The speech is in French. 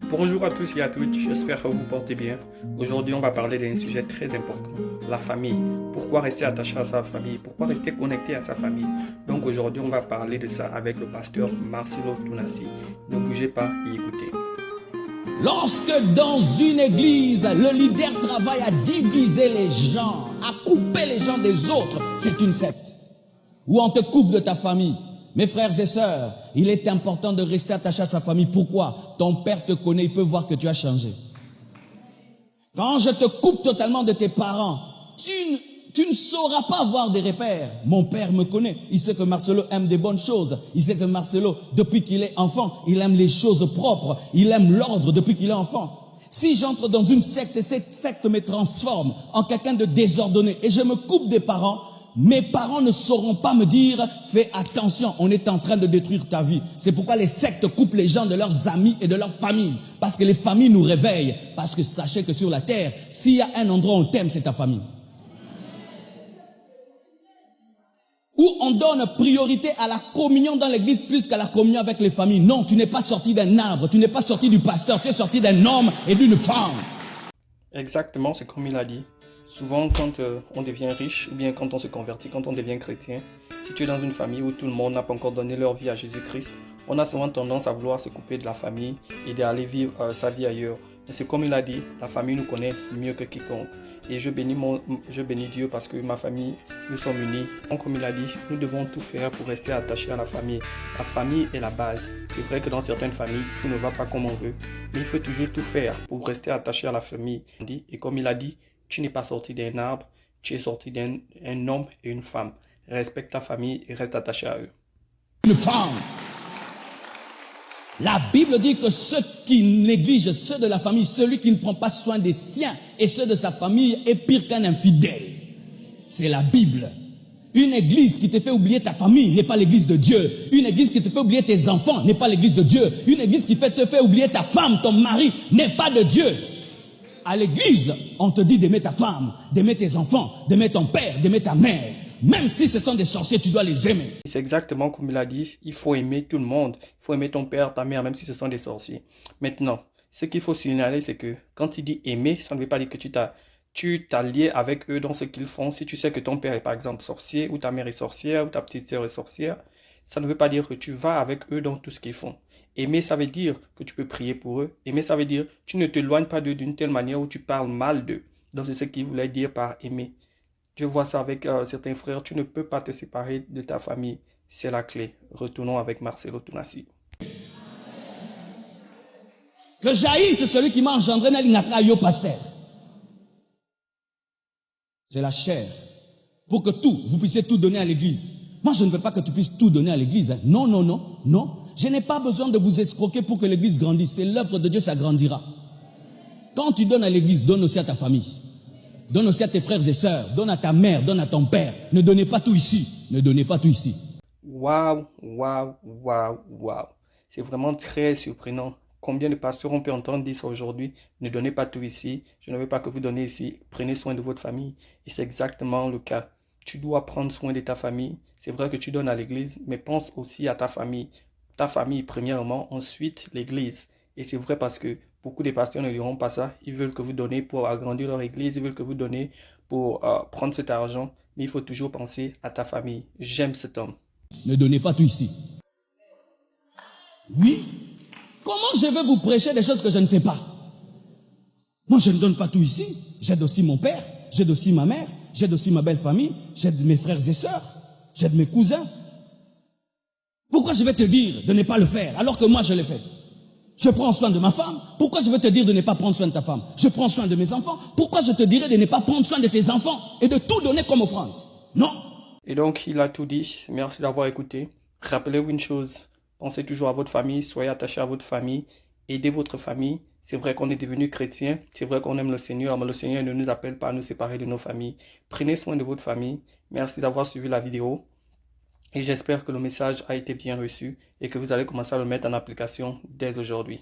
Bonjour à tous et à toutes, j'espère que vous vous portez bien. Aujourd'hui, on va parler d'un sujet très important, la famille. Pourquoi rester attaché à sa famille? Pourquoi rester connecté à sa famille? Donc aujourd'hui, on va parler de ça avec le pasteur Marcelo Tounassi. Ne bougez pas et écoutez. Lorsque dans une église, le leader travaille à diviser les gens, à couper les gens des autres, c'est une secte. Ou on te coupe de ta famille. Mes frères et sœurs, il est important de rester attaché à sa famille. Pourquoi? Ton père te connaît, il peut voir que tu as changé. Quand je te coupe totalement de tes parents, tu ne sauras pas avoir des repères. Mon père me connaît, il sait que Marcelo aime des bonnes choses. Il sait que Marcelo, depuis qu'il est enfant, il aime les choses propres. Il aime l'ordre depuis qu'il est enfant. Si j'entre dans une secte et cette secte me transforme en quelqu'un de désordonné et je me coupe des parents, mes parents ne sauront pas me dire « Fais attention, on est en train de détruire ta vie ». C'est pourquoi les sectes coupent les gens de leurs amis et de leur famille. Parce que les familles nous réveillent. Parce que sachez que sur la terre, s'il y a un endroit où on t'aime, c'est ta famille. Où on donne priorité à la communion dans l'église plus qu'à la communion avec les familles. Non, tu n'es pas sorti d'un arbre, tu n'es pas sorti du pasteur, tu es sorti d'un homme et d'une femme. Exactement, c'est comme il a dit. Souvent, quand on devient riche, ou bien quand on se convertit, quand on devient chrétien, si tu es dans une famille où tout le monde n'a pas encore donné leur vie à Jésus-Christ, on a souvent tendance à vouloir se couper de la famille et d'aller vivre sa vie ailleurs. Mais c'est comme il a dit, la famille nous connaît mieux que quiconque. Et je bénis Dieu parce que ma famille, nous sommes unis. Donc, comme il a dit, nous devons tout faire pour rester attachés à la famille. La famille est la base. C'est vrai que dans certaines familles, tout ne va pas comme on veut. Mais il faut toujours tout faire pour rester attaché à la famille. Et comme il a dit, tu n'es pas sorti d'un arbre, tu es sorti d'un homme et une femme. Respecte ta famille et reste attaché à eux. Une femme. La Bible dit que ceux qui négligent ceux de la famille, celui qui ne prend pas soin des siens et ceux de sa famille est pire qu'un infidèle. C'est la Bible. Une église qui te fait oublier ta famille n'est pas l'église de Dieu. Une église qui te fait oublier tes enfants n'est pas l'église de Dieu. Une église qui te fait oublier ta femme, ton mari n'est pas de Dieu. À l'église, on te dit d'aimer ta femme, d'aimer tes enfants, d'aimer ton père, d'aimer ta mère. Même si ce sont des sorciers, tu dois les aimer. C'est exactement comme il a dit, il faut aimer tout le monde. Il faut aimer ton père, ta mère, même si ce sont des sorciers. Maintenant, ce qu'il faut signaler, c'est que quand il dit aimer, ça ne veut pas dire que tu t'as lié avec eux dans ce qu'ils font. Si tu sais que ton père est par exemple sorcier, ou ta mère est sorcière, ou ta petite sœur est sorcière, ça ne veut pas dire que tu vas avec eux dans tout ce qu'ils font. Aimer, ça veut dire que tu peux prier pour eux. Aimer, ça veut dire que tu ne t'éloignes pas d'eux d'une telle manière où tu parles mal d'eux. Donc, c'est ce qu'il voulait dire par aimer. Je vois ça avec certains frères. Tu ne peux pas te séparer de ta famille. C'est la clé. Retournons avec Marcelo Tounassi. Que jaillisse celui qui m'a engendré dans l'inakrayo pasteur. C'est la chair. Pour que vous puissiez tout donner à l'église. Moi, je ne veux pas que tu puisses tout donner à l'église. Non, non, non, non. Je n'ai pas besoin de vous escroquer pour que l'église grandisse. C'est l'œuvre de Dieu, ça grandira. Quand tu donnes à l'église, donne aussi à ta famille. Donne aussi à tes frères et sœurs. Donne à ta mère, donne à ton père. Ne donnez pas tout ici. Ne donnez pas tout ici. Waouh, waouh, waouh, waouh. C'est vraiment très surprenant. Combien de pasteurs on peut entendre dire ça aujourd'hui? Ne donnez pas tout ici. Je ne veux pas que vous donnez ici. Prenez soin de votre famille. Et c'est exactement le cas. Tu dois prendre soin de ta famille. C'est vrai que tu donnes à l'église, mais pense aussi à ta famille. Ta famille, premièrement, ensuite l'église. Et c'est vrai parce que beaucoup de pasteurs ne diront pas ça. Ils veulent que vous donnez pour agrandir leur église. Ils veulent que vous donnez pour prendre cet argent. Mais il faut toujours penser à ta famille. J'aime cet homme. Ne donnez pas tout ici. Oui. Comment je vais vous prêcher des choses que je ne fais pas? Moi, je ne donne pas tout ici. J'aide aussi mon père. J'aide aussi ma mère. J'aide aussi ma belle famille. J'aide mes frères et sœurs. J'aide mes cousins. Pourquoi je vais te dire de ne pas le faire alors que moi je le fais? Je prends soin de ma femme. Pourquoi je vais te dire de ne pas prendre soin de ta femme? Je prends soin de mes enfants. Pourquoi je te dirais de ne pas prendre soin de tes enfants et de tout donner comme offrande? Non. Et donc, il a tout dit. Merci d'avoir écouté. Rappelez-vous une chose. Pensez toujours à votre famille. Soyez attachés à votre famille. Aidez votre famille. C'est vrai qu'on est devenu chrétien. C'est vrai qu'on aime le Seigneur. Mais le Seigneur ne nous appelle pas à nous séparer de nos familles. Prenez soin de votre famille. Merci d'avoir suivi la vidéo. Et j'espère que le message a été bien reçu et que vous allez commencer à le mettre en application dès aujourd'hui.